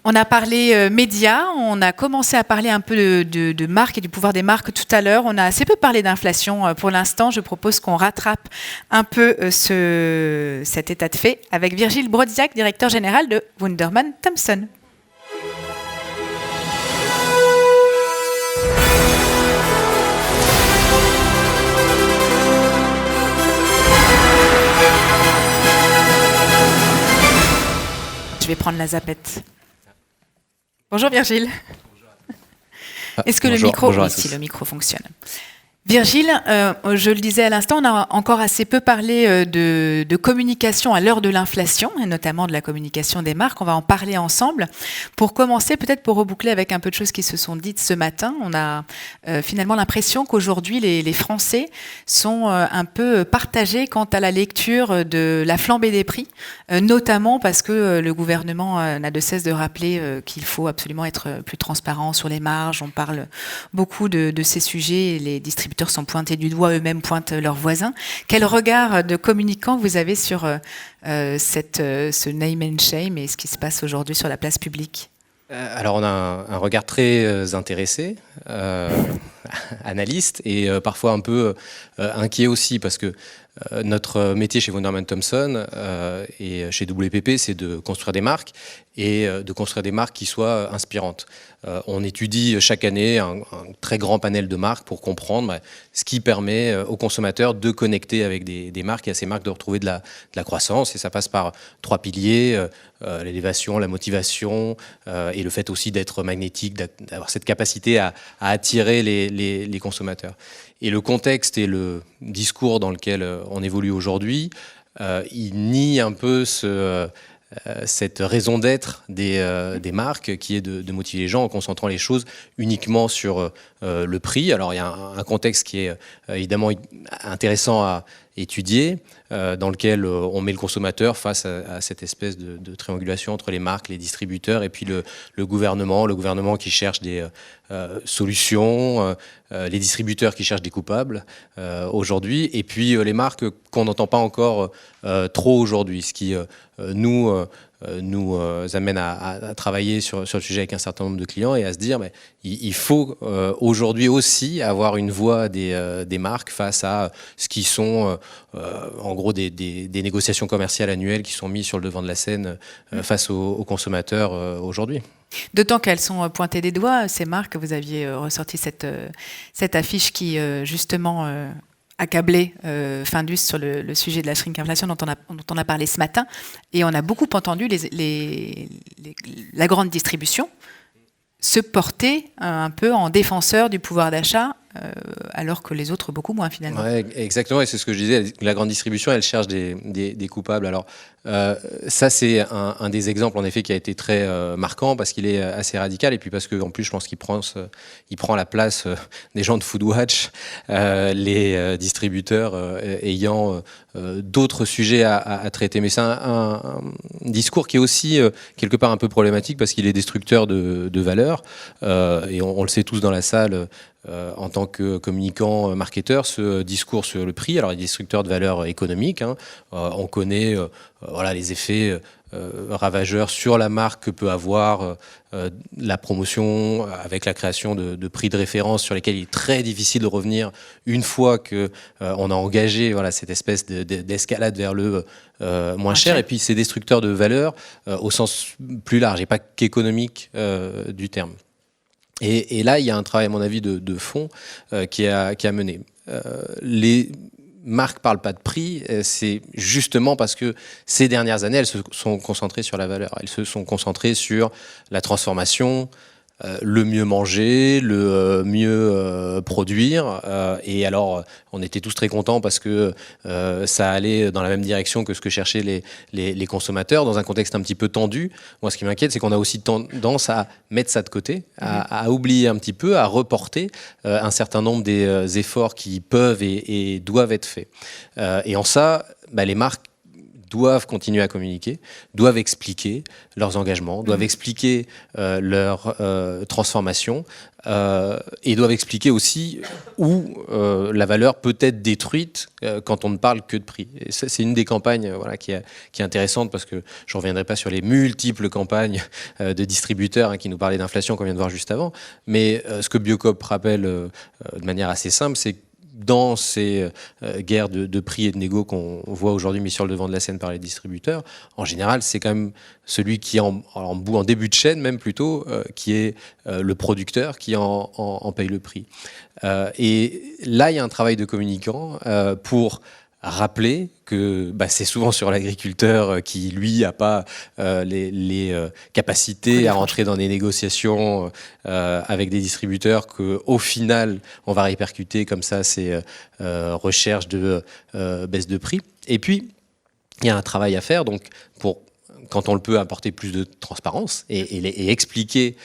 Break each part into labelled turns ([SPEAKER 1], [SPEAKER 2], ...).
[SPEAKER 1] On a parlé médias, on a commencé à parler un peu de marques et du pouvoir des marques tout à l'heure. On a assez peu parlé d'inflation pour l'instant. Je propose qu'on rattrape un peu cet état de fait avec Virgile Brodziak, directeur général de Wunderman Thompson. Je vais prendre la zapette. Bonjour Virgile. Est-ce que le micro fonctionne? Virgile, je le disais à l'instant, on a encore assez peu parlé de communication à l'heure de l'inflation, et notamment de la communication des marques. On va en parler ensemble. Pour commencer, peut-être pour reboucler avec un peu de choses qui se sont dites ce matin, on a finalement l'impression qu'aujourd'hui, les Français sont un peu partagés quant à la lecture de la flambée des prix, notamment parce que le gouvernement n'a de cesse de rappeler qu'il faut absolument être plus transparent sur les marges. On parle beaucoup de ces sujets, et les distributeurs sont pointés du doigt, eux-mêmes pointent leurs voisins. Quel regard de communicant vous avez sur ce name and shame et ce qui se passe aujourd'hui sur la place publique?
[SPEAKER 2] Alors on a un regard très intéressé, analyste, et parfois un peu inquiet aussi, parce que notre métier chez Wunderman Thompson et chez WPP, c'est de construire des marques, et de construire des marques qui soient inspirantes. On étudie chaque année un très grand panel de marques pour comprendre ce qui permet aux consommateurs de connecter avec des marques, et à ces marques de retrouver de la croissance. Et ça passe par 3 piliers, l'élévation, la motivation, et le fait aussi d'être magnétique, d'avoir cette capacité à attirer les consommateurs. Et le contexte et le discours dans lequel on évolue aujourd'hui, il nie un peu cette raison d'être des marques, qui est de motiver les gens en concentrant les choses uniquement sur le prix. Alors il y a un contexte qui est évidemment intéressant à étudier, dans lequel on met le consommateur face à cette espèce de triangulation entre les marques, les distributeurs et puis le gouvernement qui cherche des solutions, les distributeurs qui cherchent des coupables aujourd'hui, et puis les marques qu'on n'entend pas encore trop aujourd'hui, ce qui nous amène à travailler sur le sujet avec un certain nombre de clients et à se dire il faut aujourd'hui aussi avoir une voix des marques face à ce qui sont en gros des négociations commerciales annuelles qui sont mises sur le devant de la scène face aux consommateurs aujourd'hui.
[SPEAKER 1] D'autant qu'elles sont pointées des doigts, ces marques. Vous aviez ressorti cette affiche qui la accablé Findus sur le sujet de la shrinkflation dont on a parlé ce matin. Et on a beaucoup entendu la grande distribution se porter un peu en défenseur du pouvoir d'achat, alors que les autres beaucoup moins finalement.
[SPEAKER 2] Ouais, exactement, et c'est ce que je disais, la grande distribution, elle cherche des coupables. Alors ça, c'est un des exemples en effet qui a été très marquant, parce qu'il est assez radical, et puis parce qu'en plus je pense qu'il prend la place des gens de Foodwatch, les distributeurs ayant d'autres sujets à traiter. Mais c'est un discours qui est aussi quelque part un peu problématique, parce qu'il est destructeur de valeurs, et on le sait tous dans la salle. En tant que communicant, marketeur, ce discours sur le prix, alors il est destructeur de valeur économique, on connaît les effets ravageurs sur la marque que peut avoir la promotion, avec la création de prix de référence sur lesquels il est très difficile de revenir une fois qu'on a engagé cette espèce d'escalade vers le moins cher. Et puis c'est destructeur de valeur au sens plus large, et pas qu'économique du terme. Et là, il y a un travail, à mon avis, de fond qui a mené. Les marques ne parlent pas de prix, c'est justement parce que ces dernières années, elles se sont concentrées sur la valeur. Elles se sont concentrées sur la transformation, le mieux manger, le mieux produire. Et alors, on était tous très contents parce que ça allait dans la même direction que ce que cherchaient les consommateurs, dans un contexte un petit peu tendu. Moi, ce qui m'inquiète, c'est qu'on a aussi tendance à mettre ça de côté, à oublier un petit peu, à reporter un certain nombre des efforts qui peuvent et doivent être faits. Et en ça, les marques doivent continuer à communiquer, doivent expliquer leurs engagements, doivent expliquer leur transformation et doivent expliquer aussi où la valeur peut être détruite quand on ne parle que de prix. Et c'est une des campagnes qui est intéressante parce que je ne reviendrai pas sur les multiples campagnes de distributeurs qui nous parlaient d'inflation qu'on vient de voir juste avant, mais ce que Biocoop rappelle de manière assez simple, c'est que dans ces guerres de prix et de négo qu'on voit aujourd'hui mis sur le devant de la scène par les distributeurs, en général, c'est quand même celui qui est en début de chaîne, même plutôt, qui est le producteur qui en paye le prix. Et là, il y a un travail de communicant pour rappeler que c'est souvent sur l'agriculteur qui, lui, n'a pas les capacités à rentrer dans des négociations avec des distributeurs qu'au final, on va répercuter comme ça ces recherches de baisse de prix. Et puis, il y a un travail à faire donc, pour, quand on le peut, apporter plus de transparence et expliquer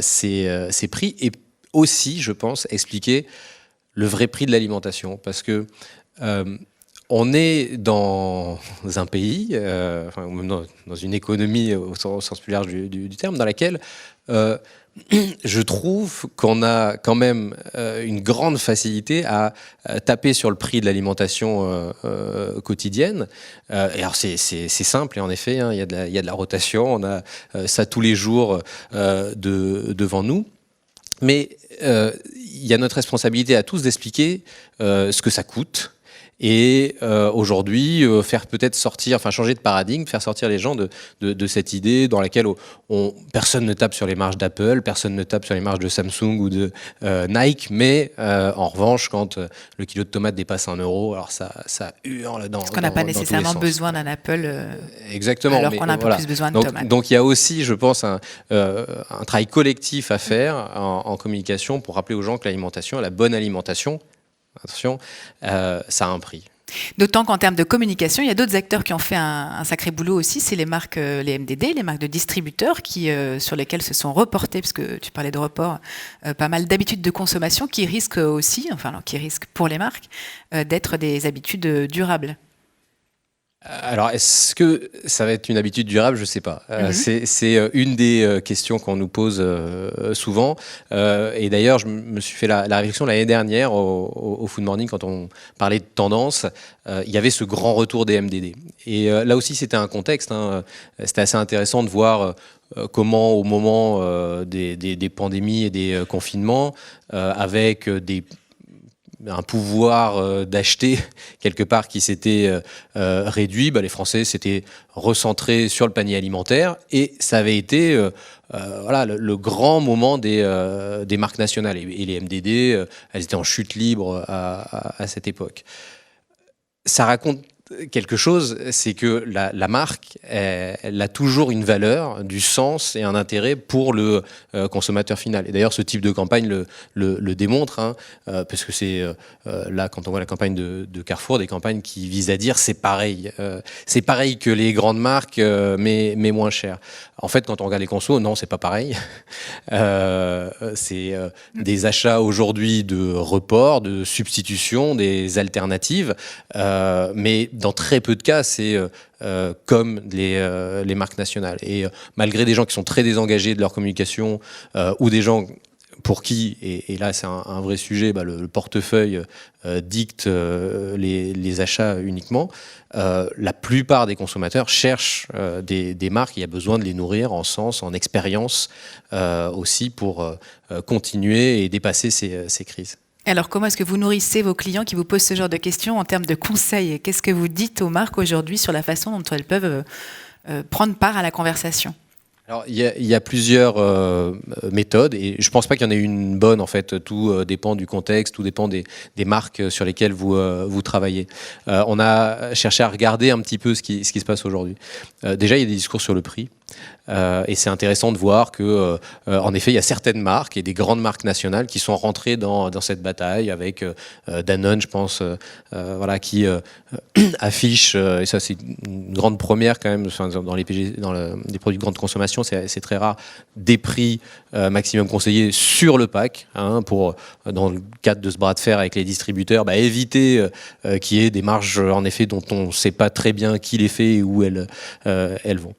[SPEAKER 2] ces prix. Et aussi, je pense, expliquer le vrai prix de l'alimentation. Parce que on est dans un pays, même dans une économie au sens plus large du terme, dans laquelle je trouve qu'on a quand même une grande facilité à taper sur le prix de l'alimentation quotidienne. Et alors c'est simple, et en effet, il y a de la rotation, on a ça tous les jours devant nous. Mais il y a notre responsabilité à tous d'expliquer ce que ça coûte. Et aujourd'hui, faire peut-être sortir, changer de paradigme, faire sortir les gens de cette idée dans laquelle personne ne tape sur les marges d'Apple, personne ne tape sur les marges de Samsung ou de Nike, mais en revanche, quand le kilo de tomates dépasse 1 €, alors ça hurle dans.
[SPEAKER 1] Parce qu'on n'a pas nécessairement besoin d'un Apple.
[SPEAKER 2] Exactement.
[SPEAKER 1] Alors qu'on a un peu plus besoin de tomates.
[SPEAKER 2] Donc il y a aussi, je pense, un travail collectif à faire en communication pour rappeler aux gens que l'alimentation, la bonne alimentation, attention, ça a un prix.
[SPEAKER 1] D'autant qu'en termes de communication, il y a d'autres acteurs qui ont fait un sacré boulot aussi. C'est les marques, les MDD, les marques de distributeurs sur lesquelles se sont reportées, parce que tu parlais de report, pas mal d'habitudes de consommation qui risquent aussi, qui risquent pour les marques, d'être des habitudes durables.
[SPEAKER 2] Alors, est-ce que ça va être une habitude durable ? Je ne sais pas. C'est une des questions qu'on nous pose souvent. Et d'ailleurs, je me suis fait la réflexion l'année dernière au Food Morning, quand on parlait de tendance. Il y avait ce grand retour des MDD. Et là aussi, c'était un contexte. C'était assez intéressant de voir comment, au moment des pandémies et des confinements, avec un pouvoir d'acheter quelque part qui s'était réduit, les Français s'étaient recentrés sur le panier alimentaire et ça avait été le grand moment des marques nationales. Et les MDD, elles étaient en chute libre à cette époque. Ça raconte quelque chose, c'est que la marque, elle a toujours une valeur, du sens et un intérêt pour le consommateur final. Et d'ailleurs, ce type de campagne le démontre, parce que c'est là, quand on voit la campagne de Carrefour, des campagnes qui visent à dire c'est pareil que les grandes marques, mais moins cher. En fait, quand on regarde les consos, non, c'est pas pareil. C'est des achats aujourd'hui de report, de substitution, des alternatives, mais dans très peu de cas, c'est comme les marques nationales. Et malgré des gens qui sont très désengagés de leur communication ou des gens pour qui, et là c'est un vrai sujet, le portefeuille dicte les achats uniquement, la plupart des consommateurs cherchent des marques. Il y a besoin de les nourrir en sens, en expérience aussi pour continuer et dépasser ces crises.
[SPEAKER 1] Alors, comment est-ce que vous nourrissez vos clients qui vous posent ce genre de questions en termes de conseils ? Qu'est-ce que vous dites aux marques aujourd'hui sur la façon dont elles peuvent prendre part à la conversation ?
[SPEAKER 2] Alors, il y a plusieurs méthodes et je pense pas qu'il y en ait une bonne en fait. Tout dépend du contexte, tout dépend des marques sur lesquelles vous travaillez. On a cherché à regarder un petit peu ce qui se passe aujourd'hui. Déjà, il y a des discours sur le prix. Et c'est intéressant de voir que, en effet, il y a certaines marques et des grandes marques nationales qui sont rentrées dans cette bataille avec Danone, je pense, qui affiche, et ça c'est une grande première quand même, dans les les produits de grande consommation, c'est très rare, des prix maximum conseillés sur le pack, pour, dans le cadre de ce bras de fer avec les distributeurs, éviter qu'il y ait des marges, en effet, dont on ne sait pas très bien qui les fait et où elles vont.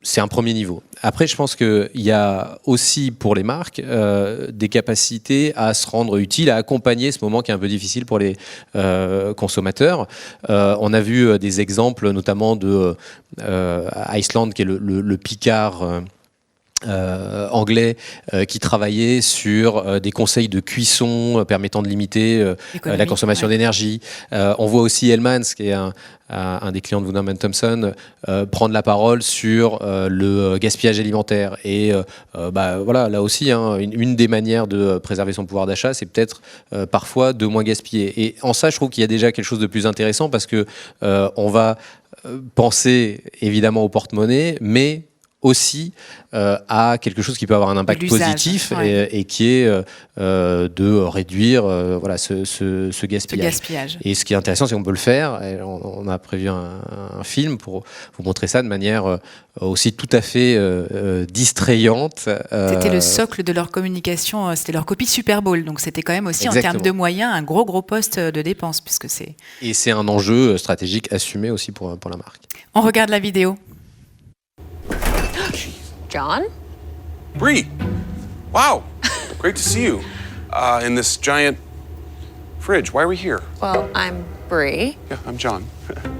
[SPEAKER 2] C'est un premier niveau. Après, je pense qu'il y a aussi pour les marques des capacités à se rendre utiles, à accompagner ce moment qui est un peu difficile pour les consommateurs. On a vu des exemples, notamment de Iceland, qui est le Picard anglais, qui travaillait sur des conseils de cuisson permettant de limiter la consommation d'énergie. On voit aussi Hellmann's, qui est un des clients de Wunderman Thompson, prendre la parole sur le gaspillage alimentaire. Et là aussi, une des manières de préserver son pouvoir d'achat, c'est peut-être parfois de moins gaspiller. Et en ça, je trouve qu'il y a déjà quelque chose de plus intéressant, parce que on va penser évidemment au porte-monnaie, mais aussi à quelque chose qui peut avoir un impact positif, et qui est de réduire ce gaspillage. Et ce qui est intéressant, c'est qu'on peut le faire. Et on a prévu un film pour vous montrer ça de manière aussi tout à fait distrayante.
[SPEAKER 1] C'était le socle de leur communication, c'était leur copie de Super Bowl, donc c'était quand même aussi, exactement, en termes de moyens, un gros poste de dépenses, puisque c'est...
[SPEAKER 2] Et c'est un enjeu stratégique assumé aussi pour la marque.
[SPEAKER 1] On regarde la vidéo.
[SPEAKER 3] John?
[SPEAKER 4] Bree! Wow! Great to see you. In this giant fridge. Why are we here?
[SPEAKER 3] Well, I'm Bree.
[SPEAKER 4] Yeah, I'm John.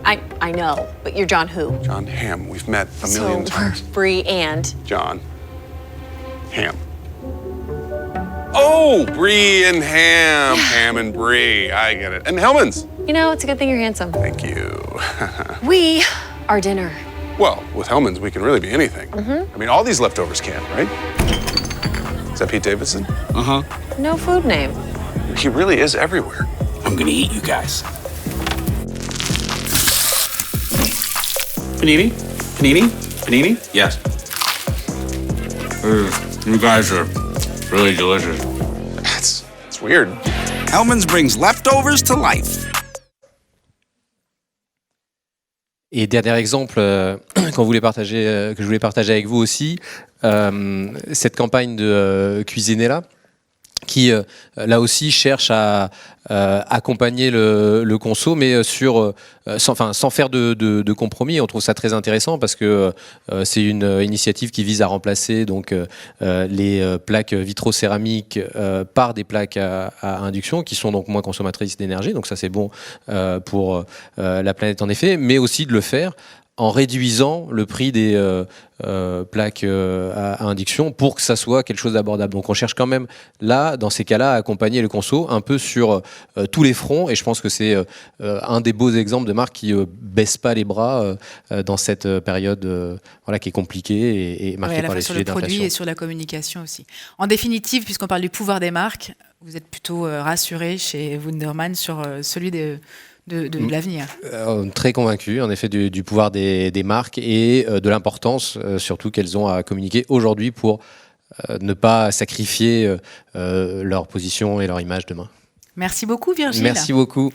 [SPEAKER 3] I know, but you're John who?
[SPEAKER 4] John Hamm. We've met a million times.
[SPEAKER 3] So we're Bree and?
[SPEAKER 4] John Hamm. Oh, Bree and Hamm. Hamm and Bree. I get it. And Hellmann's.
[SPEAKER 3] You know, it's a good thing you're handsome.
[SPEAKER 4] Thank you.
[SPEAKER 3] We are dinner.
[SPEAKER 4] Well, with Hellmann's, we can really be anything. I mean, all these leftovers can, right? Is that Pete Davidson?
[SPEAKER 5] Uh-huh.
[SPEAKER 3] No food name.
[SPEAKER 4] He really is everywhere.
[SPEAKER 5] I'm gonna eat you guys. Panini? Panini? Panini? Yes. You guys are really delicious.
[SPEAKER 4] It's weird.
[SPEAKER 5] Hellmann's brings leftovers to life.
[SPEAKER 2] Et dernier exemple que je voulais partager avec vous aussi, cette campagne de Cuisinella, qui là aussi cherche à accompagner le conso, mais sans faire de compromis. On trouve ça très intéressant, parce que c'est une initiative qui vise à remplacer donc les plaques vitrocéramiques par des plaques à induction, qui sont donc moins consommatrices d'énergie. Donc ça, c'est bon pour la planète, en effet, mais aussi de le faire en réduisant le prix des plaques à induction, pour que ça soit quelque chose d'abordable. Donc on cherche quand même, là, dans ces cas-là, à accompagner le conso un peu sur tous les fronts, et je pense que c'est un des beaux exemples de marques qui baissent pas les bras dans cette période qui est compliquée et marquée par les sujets d'inflation.
[SPEAKER 1] Sur le produit et sur la communication aussi. En définitive, puisqu'on parle du pouvoir des marques, vous êtes plutôt rassuré chez Wunderman sur celui de l'avenir.
[SPEAKER 2] Très convaincu, en effet, du pouvoir des marques et de l'importance, surtout, qu'elles ont à communiquer aujourd'hui pour ne pas sacrifier leur position et leur image demain.
[SPEAKER 1] Merci beaucoup, Virgile.
[SPEAKER 2] Merci beaucoup.